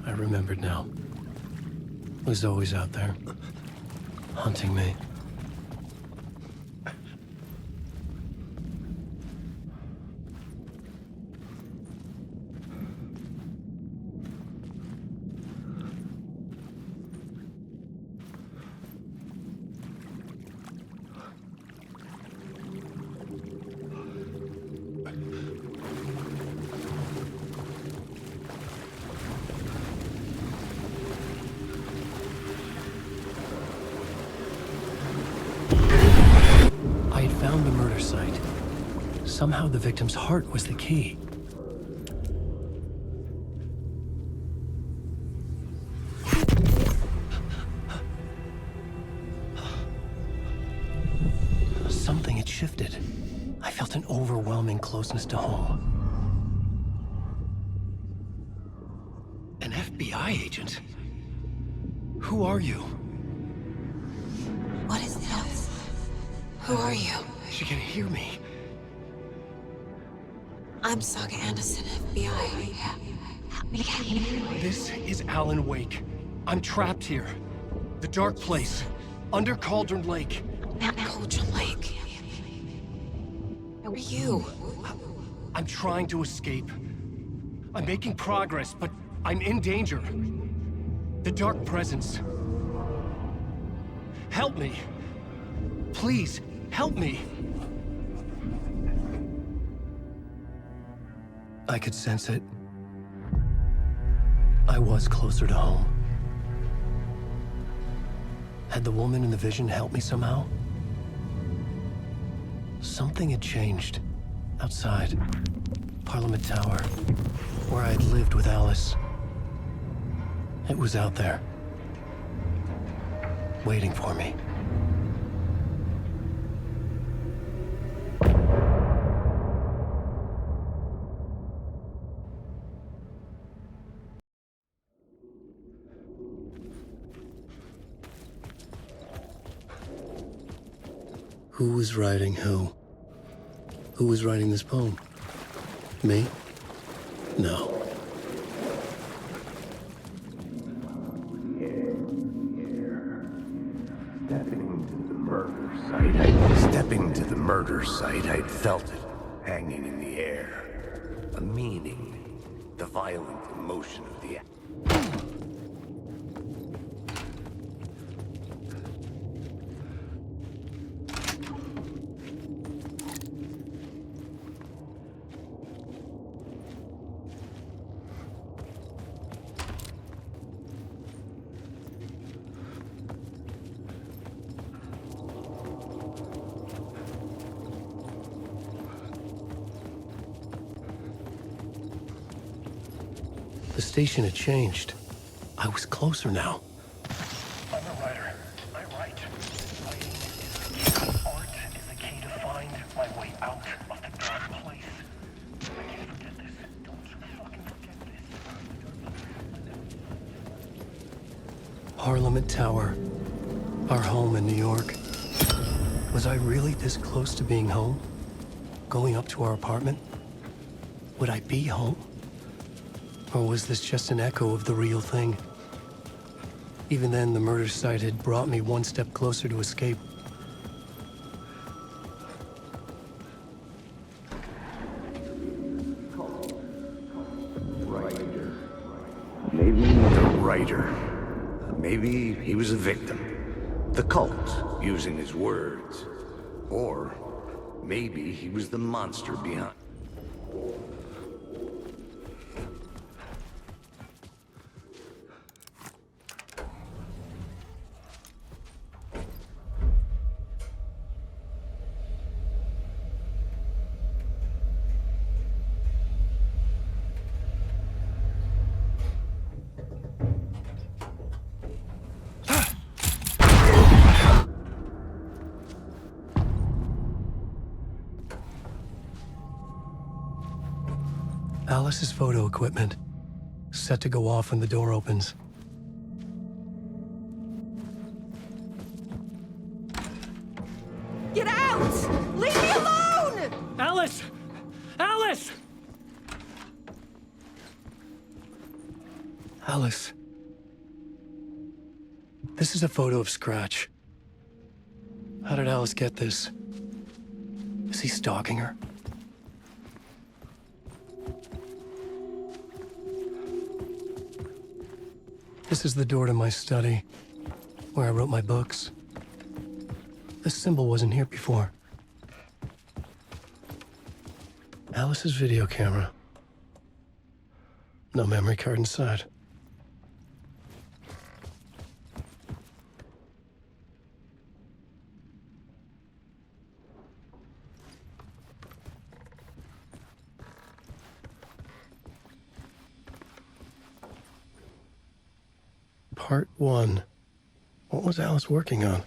Speaker 2: I remembered now. It was always out there, hunting me. Found the murder site. Somehow the victim's heart was the key. Something had shifted. I felt an overwhelming closeness to home. An FBI agent? Who are you?
Speaker 10: What is this? Who are you?
Speaker 2: She can hear me.
Speaker 10: I'm Saga Anderson, FBI.
Speaker 2: This is Alan Wake. I'm trapped here. The dark place. Under Cauldron Lake.
Speaker 10: Cauldron Lake. Who are you?
Speaker 2: I'm trying to escape. I'm making progress, but I'm in danger. The dark presence. Help me. Please, help me. I could sense it. I was closer to home. Had the woman in the vision helped me somehow? Something had changed. Outside. Parliament Tower. Where I'd lived with Alice. It was out there. Waiting for me. Who was writing who? Who was writing this poem? Me? No.
Speaker 4: Stepping to the murder site, I'd felt it, hanging in the air. A meaning, the violent emotion of the act.
Speaker 2: The station had changed. I was closer now.
Speaker 11: I'm a writer. I write. Writing is the key. Art is the key to find my way out of the dark place. I can't forget this. Don't you fucking forget this.
Speaker 2: Parliament Tower. Our home in New York. Was I really this close to being home? Going up to our apartment? Would I be home? Or was this just an echo of the real thing? Even then, the murder site had brought me one step closer to escape.
Speaker 4: Maybe the writer. Maybe he was a victim. The cult, using his words. Or maybe he was the monster behind.
Speaker 2: Alice's photo equipment, set to go off when the door opens.
Speaker 12: Get out! Leave me alone!
Speaker 2: Alice! Alice! Alice. This is a photo of Scratch. How did Alice get this? Is he stalking her? This is the door to my study, where I wrote my books. This symbol wasn't here before. Alice's video camera. No memory card inside. Part 1. What was Alice working on?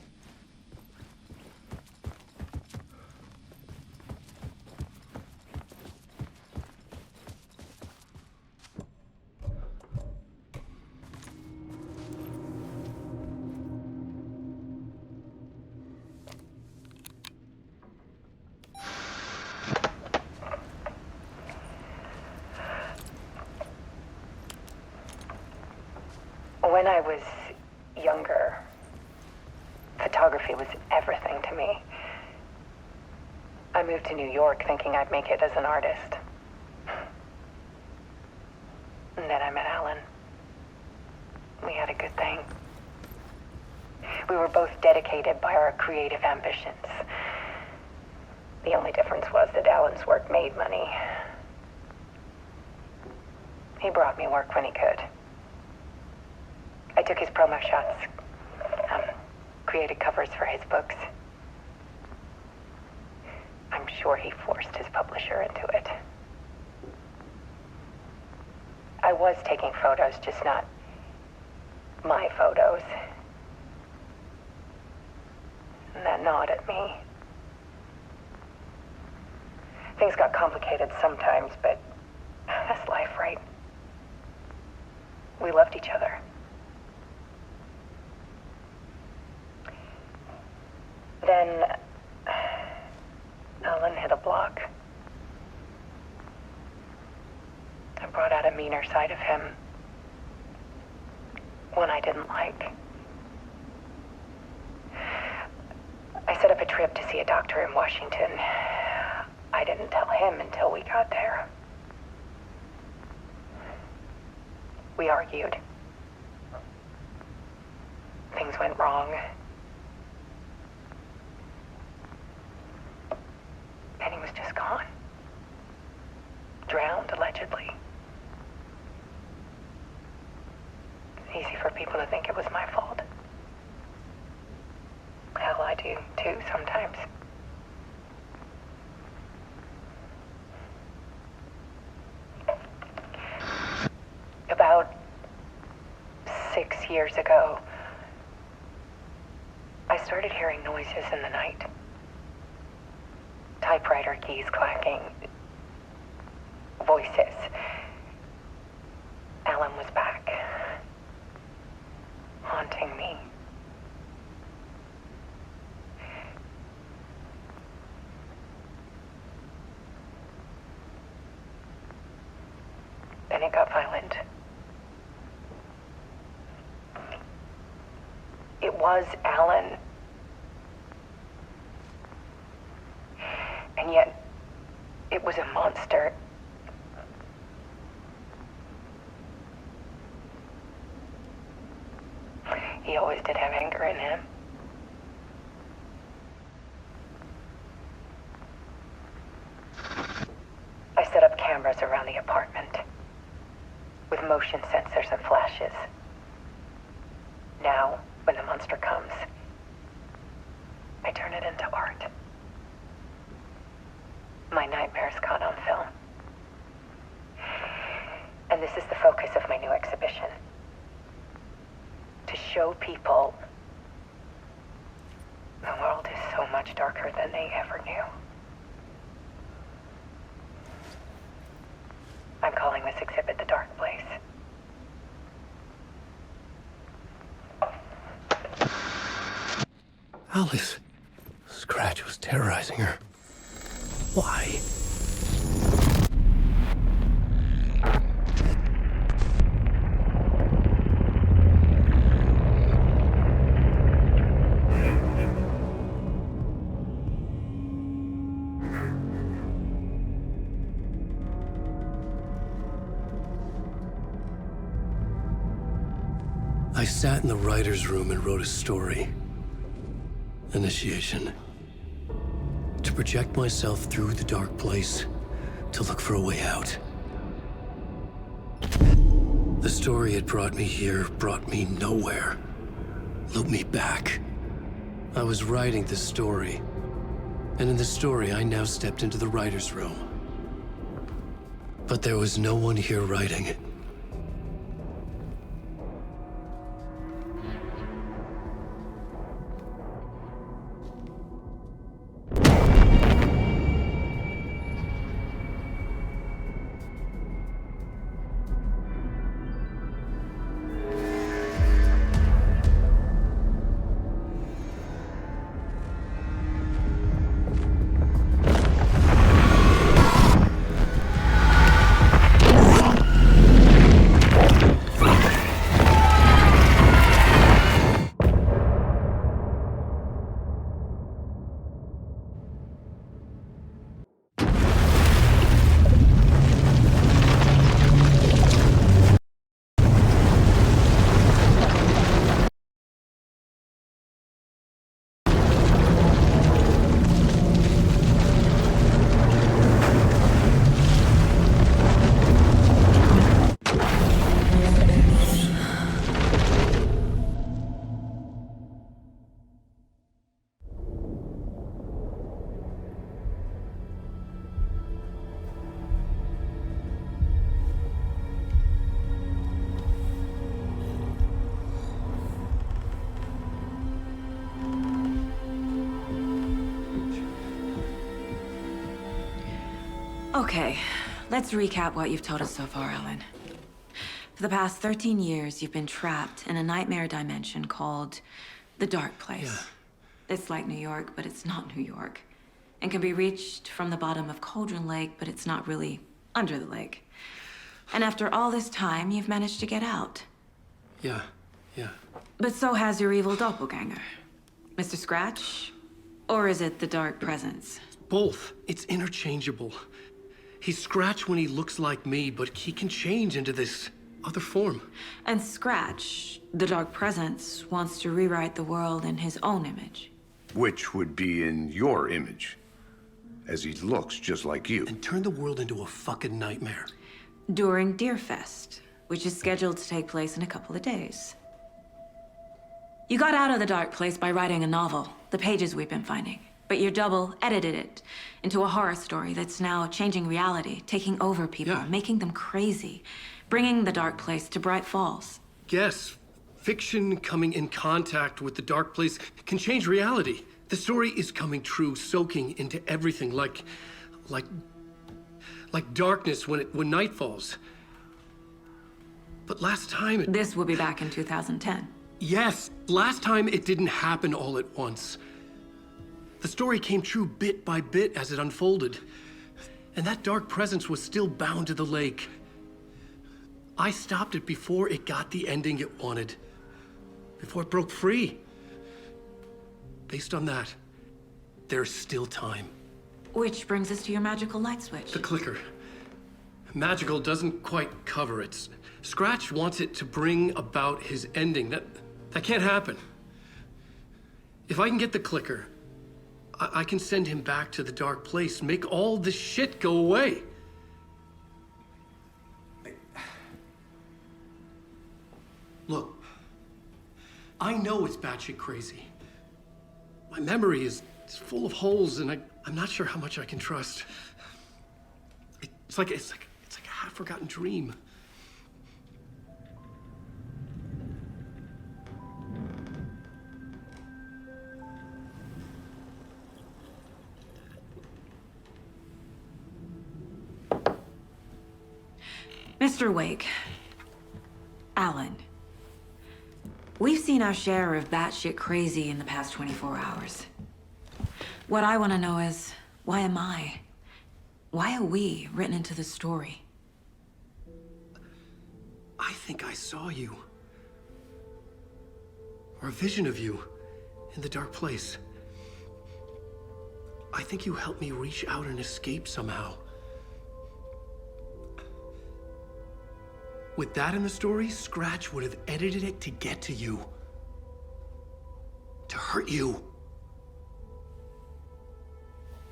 Speaker 13: When I was younger, photography was everything to me. I moved to New York thinking I'd make it as an artist. And then I met Alan. We had a good thing. We were both dedicated by our creative ambitions. The only difference was that Alan's work made money. He brought me work when he could. I took his promo shots, created covers for his books. I'm sure he forced his publisher into it. I was taking photos, just not my photos. And that gnawed at me. Things got complicated sometimes, but that's life, right? We loved each other. Then Alan hit a block. I brought out a meaner side of him. One I didn't like. I set up a trip to see a doctor in Washington. I didn't tell him until we got there. We argued. Things went wrong. And he was just gone. Drowned, allegedly. It's easy for people to think it was my fault. Hell, I do too sometimes. About 6 years ago, I started hearing noises in the night. Typewriter keys clacking. Voices. Alan was back. Haunting me. Then it got violent. It was Alan. And yet, it was a monster. He always did have anger in him. I set up cameras around the apartment with motion sensors and flashes. Now, when the monster comes, I turn it into art. My nightmares caught on film. And this is the focus of my new exhibition. To show people the world is so much darker than they ever knew. I'm calling famous exhibit, The Dark Place.
Speaker 2: Alice. Scratch was terrorizing her. Why? I sat in the writer's room and wrote a story. Initiation. To project myself through the dark place, to look for a way out. The story had brought me here, brought me nowhere. Looped me back. I was writing the story. And in the story, I now stepped into the writer's room. But there was no one here writing it.
Speaker 14: Okay, let's recap what you've told us so far, Ellen. For the past 13 years, you've been trapped in a nightmare dimension called the Dark Place.
Speaker 2: Yeah.
Speaker 14: It's like New York, but it's not New York. And can be reached from the bottom of Cauldron Lake, but it's not really under the lake. And after all this time, you've managed to get out.
Speaker 2: Yeah.
Speaker 14: But so has your evil doppelganger. Mr. Scratch? Or is it the Dark Presence?
Speaker 2: Both. It's interchangeable. He's Scratch when he looks like me, but he can change into this other form.
Speaker 14: And Scratch, the Dark Presence, wants to rewrite the world in his own image.
Speaker 4: Which would be in your image, as he looks just like you.
Speaker 2: And turn the world into a fucking nightmare.
Speaker 14: During Deerfest, which is scheduled to take place in a couple of days. You got out of the Dark Place by writing a novel, the pages we've been finding. But your double edited it into a horror story that's now changing reality, taking over people, making them crazy, bringing the Dark Place to Bright Falls.
Speaker 2: Yes, fiction coming in contact with the Dark Place can change reality. The story is coming true, soaking into everything like darkness when night falls. But last time
Speaker 14: This will be back in 2010.
Speaker 2: Yes, last time it didn't happen all at once. The story came true bit by bit as it unfolded. And that dark presence was still bound to the lake. I stopped it before it got the ending it wanted. Before it broke free. Based on that, there's still time.
Speaker 14: Which brings us to your magical light switch.
Speaker 2: The clicker. Magical doesn't quite cover it. Scratch wants it to bring about his ending. That can't happen. If I can get the clicker, I can send him back to the Dark Place, make all this shit go away. Look, I know it's batshit crazy. My memory is full of holes, and I'm not sure how much I can trust. It's like a half-forgotten dream.
Speaker 14: Mr. Wake. Alan. We've seen our share of batshit crazy in the past 24 hours. What I want to know is, why am I? Why are we written into the story?
Speaker 2: I think I saw you. Or a vision of you in the dark place. I think you helped me reach out and escape somehow. With that in the story, Scratch would have edited it to get to you. To hurt you.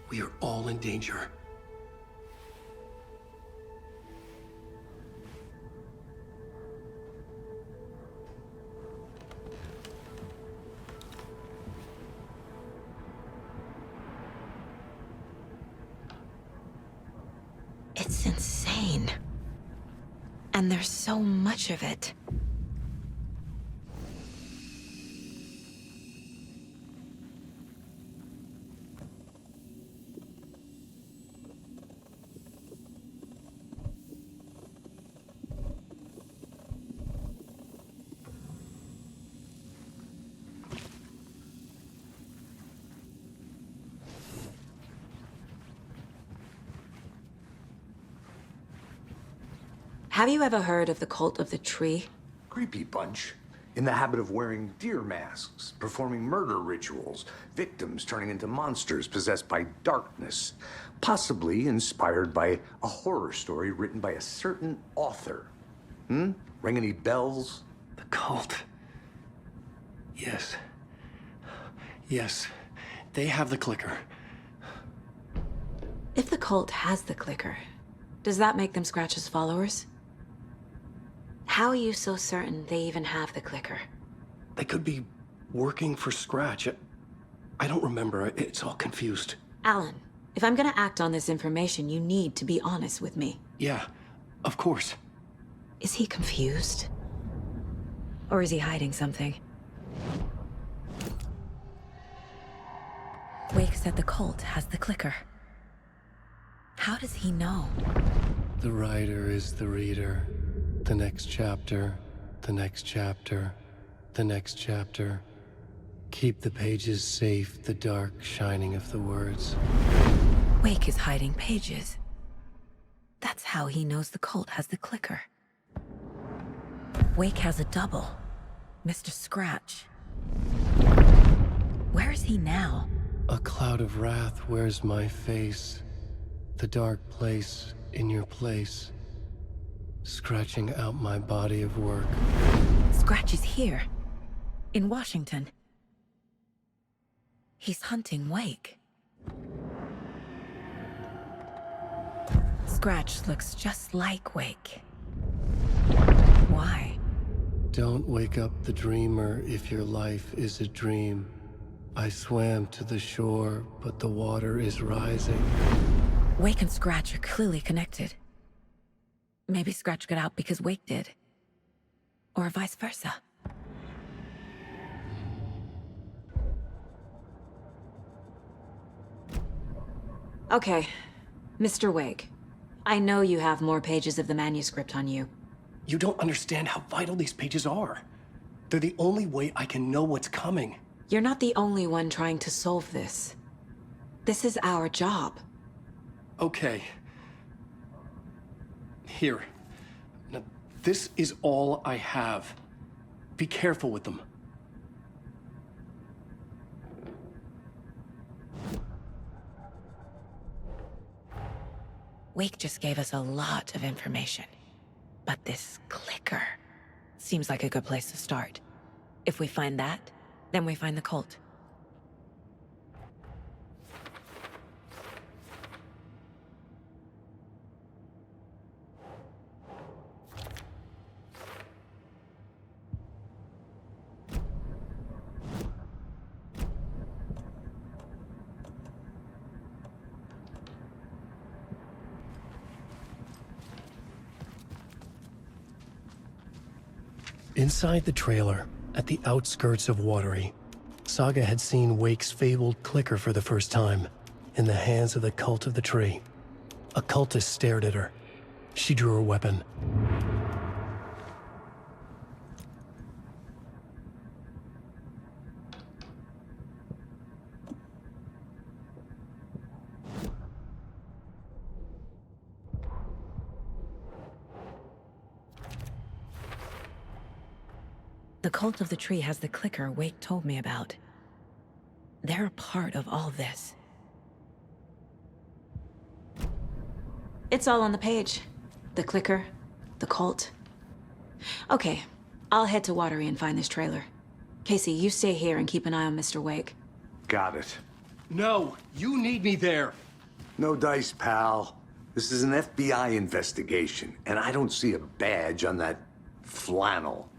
Speaker 2: We are all in danger.
Speaker 14: It's insane. And there's so much of it. Have you ever heard of the Cult of the Tree?
Speaker 4: Creepy bunch. In the habit of wearing deer masks, performing murder rituals, victims turning into monsters possessed by darkness, possibly inspired by a horror story written by a certain author. Ring any bells?
Speaker 2: The cult. Yes. Yes. They have the clicker.
Speaker 14: If the cult has the clicker, does that make them Scratch's followers? How are you so certain they even have the clicker?
Speaker 2: They could be working for Scratch. I don't remember. It's all confused.
Speaker 14: Alan, if I'm gonna act on this information, you need to be honest with me.
Speaker 2: Yeah, of course.
Speaker 14: Is he confused? Or is he hiding something? Wake said the cult has the clicker. How does he know?
Speaker 2: The writer is the reader. The next chapter, the next chapter, the next chapter. Keep the pages safe, the dark shining of the words.
Speaker 14: Wake is hiding pages. That's how he knows the cult has the clicker. Wake has a double. Mr. Scratch. Where is he now?
Speaker 2: A cloud of wrath wears my face. The dark place in your place. Scratching out my body of work.
Speaker 14: Scratch is here. In Washington. He's hunting Wake. Scratch looks just like Wake. Why?
Speaker 2: Don't wake up the dreamer if your life is a dream. I swam to the shore, but the water is rising.
Speaker 14: Wake and Scratch are clearly connected. Maybe Scratch got out because Wake did. Or vice versa. Okay, Mr. Wake. I know you have more pages of the manuscript on you.
Speaker 2: You don't understand how vital these pages are. They're the only way I can know what's coming.
Speaker 14: You're not the only one trying to solve this. This is our job.
Speaker 2: Okay. Here. Now, this is all I have. Be careful with them.
Speaker 14: Wake just gave us a lot of information. But this clicker seems like a good place to start. If we find that, then we find the cult.
Speaker 2: Inside the trailer, at the outskirts of Watery, Saga had seen Wake's fabled clicker for the first time, in the hands of the Cult of the Tree. A cultist stared at her. She drew her weapon.
Speaker 10: The cult of the tree has the clicker Wake told me about. They're a part of all this.
Speaker 14: It's all on the page. The clicker, the cult. Okay, I'll head to Watery and find this trailer. Casey, you stay here and keep an eye on Mr. Wake.
Speaker 4: Got it.
Speaker 2: No, you need me there.
Speaker 4: No dice, pal. This is an FBI investigation, and I don't see a badge on that flannel.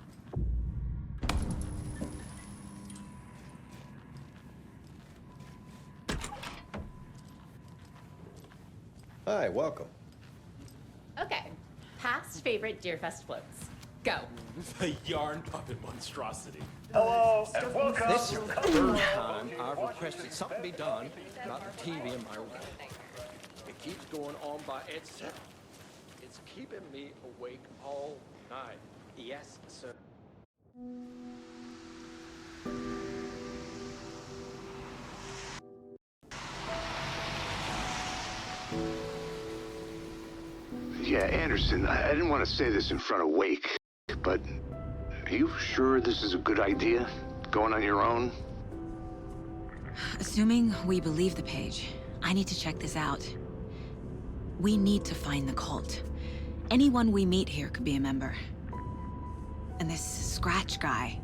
Speaker 15: Hi, welcome.
Speaker 16: Okay, past favorite Deerfest floats. Go.
Speaker 17: The yarn puppet monstrosity.
Speaker 6: Hello, and welcome.
Speaker 15: This is the third time I've requested something be done about the TV in my room. It keeps going on by itself. It's keeping me awake all night. Yes, sir.
Speaker 4: Yeah, Anderson, I didn't want to say this in front of Wake, but are you sure this is a good idea? Going on your own?
Speaker 14: Assuming we believe the page, I need to check this out. We need to find the cult. Anyone we meet here could be a member. And this Scratch guy.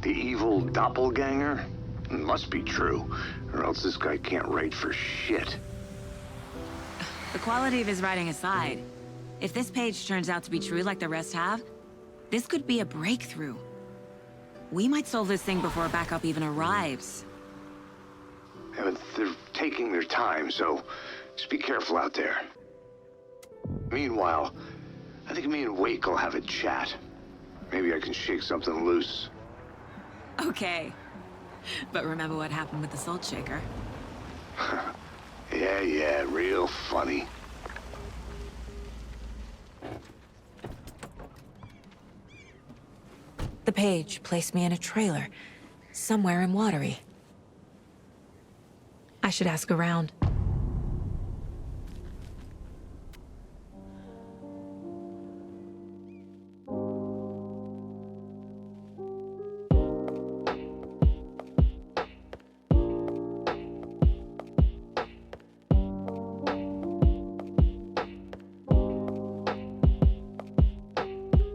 Speaker 4: The evil doppelganger? It must be true, or else this guy can't write for shit.
Speaker 14: The quality of his writing aside, if this page turns out to be true like the rest have, this could be a breakthrough. We might solve this thing before backup even arrives.
Speaker 4: Yeah, but they're taking their time, so just be careful out there. Meanwhile, I think me and Wake will have a chat. Maybe I can shake something loose.
Speaker 14: Okay. But remember what happened with the salt shaker?
Speaker 4: Yeah, real funny.
Speaker 10: The page placed me in a trailer, somewhere in Watery. I should ask around.